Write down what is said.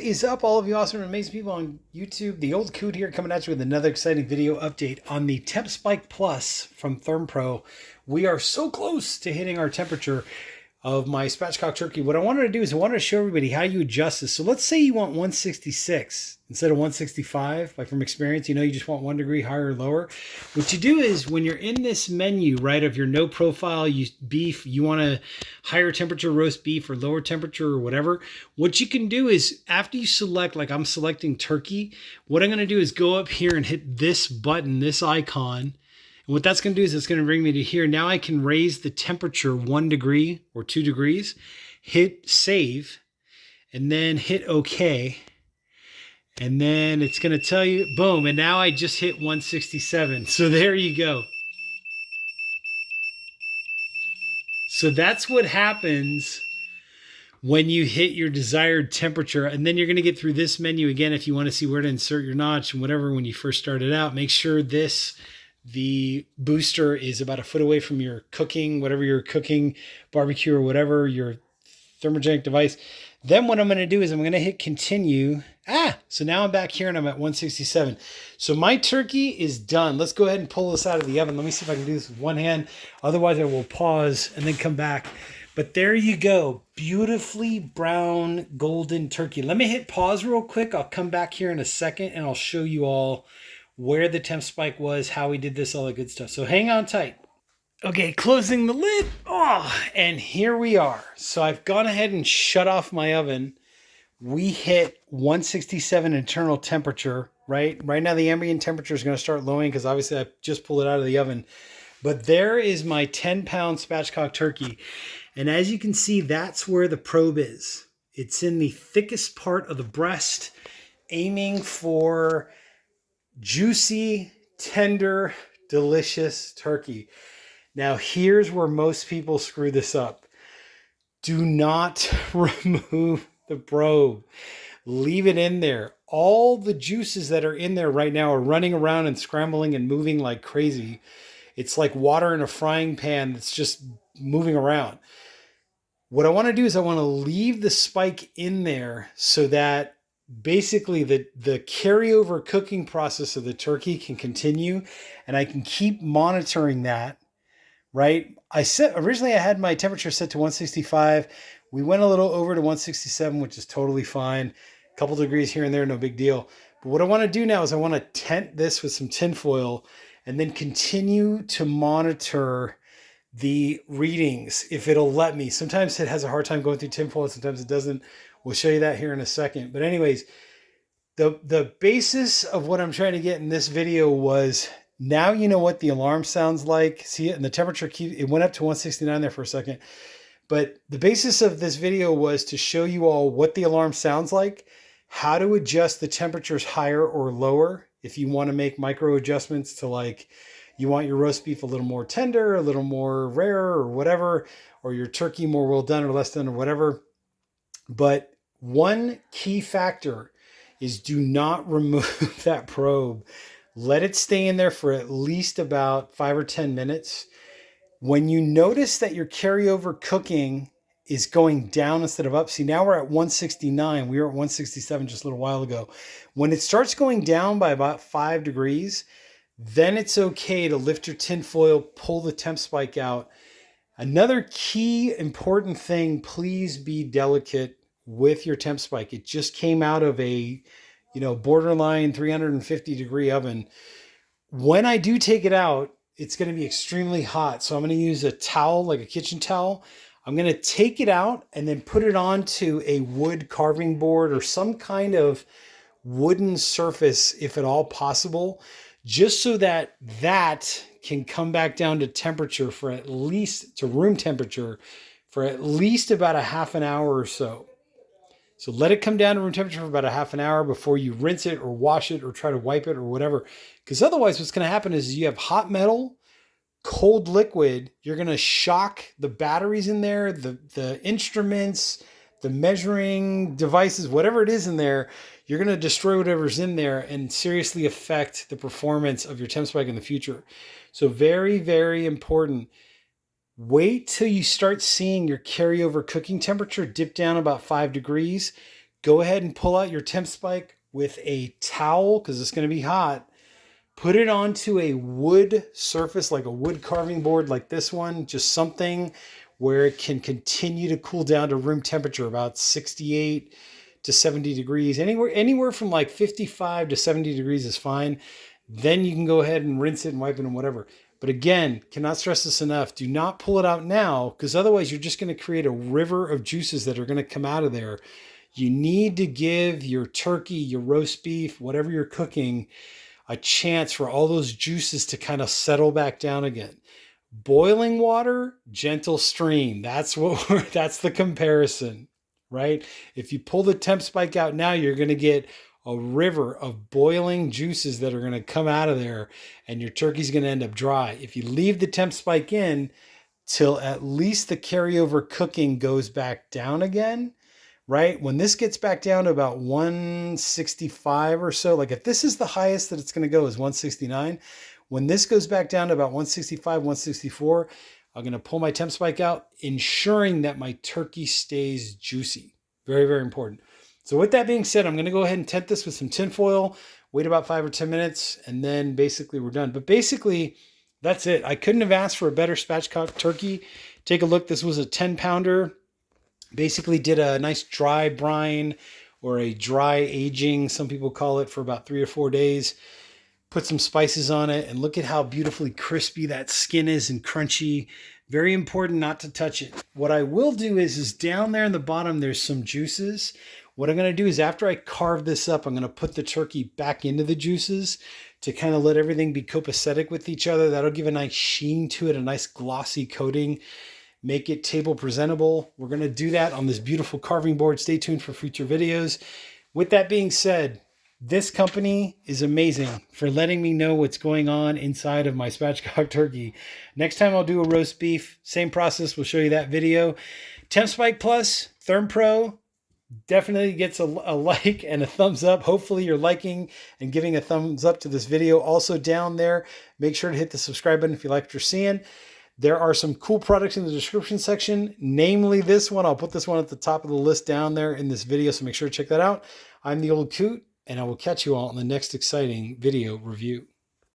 is up, all of you awesome and amazing people on YouTube? The old coot here coming at you with another exciting video update on the TempSpike Plus from ThermoPro. We are so close to hitting our temperature of my spatchcock turkey. What I wanted to do is I wanted to show everybody how you adjust this. So let's say you want 166 instead of 165. Like from experience, you know you just want 1 degree higher or lower. What you do is when you're in this menu, right, of your no profile beef, you want a higher temperature roast beef or lower temperature or whatever. What you can do is after you select, like I'm selecting turkey, what I'm going to do is go up here and hit this button, this icon. And what that's going to do is it's going to bring me to here. Now I can raise the temperature 1 degree or 2 degrees, hit save, and then hit OK. And then it's going to tell you, boom, and now I just hit 167. So there you go. So that's what happens when you hit your desired temperature. And then you're going to get through this menu again if you want to see where to insert your notch and whatever when you first started out. Make sure the booster is about 1 foot away from your cooking, whatever you're cooking, barbecue or whatever, your thermogenic device. Then what I'm going to do is I'm going to hit continue. So now I'm back here and I'm at 167. So my turkey is done. Let's go ahead and pull this out of the oven. Let me see if I can do this with one hand. Otherwise I will pause and then come back. But there you go. Beautifully brown golden turkey. Let me hit pause real quick. I'll come back here in a second and I'll show you all where the TempSpike was, how we did this, all that good stuff. So hang on tight. Okay, closing the lid. Oh, and here we are. So I've gone ahead and shut off my oven. We hit 167 internal temperature, right? Right now the ambient temperature is going to start lowering because obviously I just pulled it out of the oven. But there is my 10-pound spatchcock turkey. And as you can see, that's where the probe is. It's in the thickest part of the breast, aiming for juicy, tender, delicious turkey. Now, here's where most people screw this up. Do not remove the probe. Leave it in there. All the juices that are in there right now are running around and scrambling and moving like crazy. It's like water in a frying pan that's just moving around. What I want to do is I want to leave the spike in there so that basically the carryover cooking process of the turkey can continue and I can keep monitoring that, right? Originally I had my temperature set to 165. We went a little over to 167, which is totally fine. A couple degrees here and there, no big deal. But what I want to do now is I want to tent this with some tin foil and then continue to monitor the readings if it'll let me. Sometimes it has a hard time going through tin foil, sometimes it doesn't. We'll show you that here in a second. But anyways, the basis of what I'm trying to get in this video was now you know what the alarm sounds like. See it? And the temperature, it went up to 169 there for a second. But the basis of this video was to show you all what the alarm sounds like, how to adjust the temperatures higher or lower if you want to make micro adjustments to, like, you want your roast beef a little more tender, a little more rare or whatever, or your turkey more well done or less done or whatever. But one key factor is do not remove that probe. Let it stay in there for at least about 5 or 10 minutes. When you notice that your carryover cooking is going down instead of up, see now we're at 169. We were at 167 just a little while ago. When it starts going down by about 5 degrees, then it's okay to lift your tin foil, pull the TempSpike out. Another key important thing, please be delicate with your TempSpike. It just came out of a, borderline 350 degree oven. When I do take it out, it's going to be extremely hot. So I'm going to use a towel, like a kitchen towel. I'm going to take it out and then put it onto a wood carving board or some kind of wooden surface, if at all possible, just so that can come back down to temperature for at least, to room temperature, for at least about a half an hour or so. So let it come down to room temperature for about a half an hour before you rinse it or wash it or try to wipe it or whatever. Because otherwise what's going to happen is you have hot metal, cold liquid. You're going to shock the batteries in there, the instruments, the measuring devices, whatever it is in there. You're going to destroy whatever's in there and seriously affect the performance of your TempSpike in the future. So very, very important. Wait till you start seeing your carryover cooking temperature dip down about 5 degrees. Go ahead and pull out your TempSpike with a towel because it's going to be hot. Put it onto a wood surface, like a wood carving board like this one, just something where it can continue to cool down to room temperature, about 68 to 70 degrees. Anywhere from like 55 to 70 degrees is fine. Then you can go ahead and rinse it and wipe it and whatever. But again, cannot stress this enough. Do not pull it out now, because otherwise you're just going to create a river of juices that are going to come out of there. You need to give your turkey, your roast beef, whatever you're cooking, a chance for all those juices to kind of settle back down again. Boiling water, gentle stream. That's the comparison, right? If you pull the TempSpike out now, you're going to get a river of boiling juices that are going to come out of there, and your turkey's going to end up dry. If you leave the TempSpike in till at least the carryover cooking goes back down again, right? When this gets back down to about 165 or so, like if this is the highest that it's going to go is 169, when this goes back down to about 165, 164, I'm going to pull my TempSpike out, ensuring that my turkey stays juicy. Very, very important. So with that being said, I'm going to go ahead and tent this with some tin foil, wait about 5 or 10 minutes, and then basically we're done. But basically, that's it. I couldn't have asked for a better spatchcock turkey. Take a look. This was a 10-pounder. Basically did a nice dry brine or a dry aging, some people call it, for about 3 or 4 days. Put some spices on it, and look at how beautifully crispy that skin is and crunchy. Very important not to touch it. What I will do is down there in the bottom, there's some juices. What I'm going to do is after I carve this up, I'm going to put the turkey back into the juices to kind of let everything be copacetic with each other. That'll give a nice sheen to it, a nice glossy coating. Make it table presentable. We're going to do that on this beautiful carving board. Stay tuned for future videos. With that being said, this company is amazing for letting me know what's going on inside of my spatchcock turkey. Next time I'll do a roast beef. Same process. We'll show you that video. TempSpike Plus, ThermoPro, definitely gets a like and a thumbs up. Hopefully you're liking and giving a thumbs up to this video. Also down there, make sure to hit the subscribe button if you like what you're seeing. There are some cool products in the description section, namely this one. I'll put this one at the top of the list down there in this video, so make sure to check that out. I'm the Old Coot, and I will catch you all in the next exciting video review.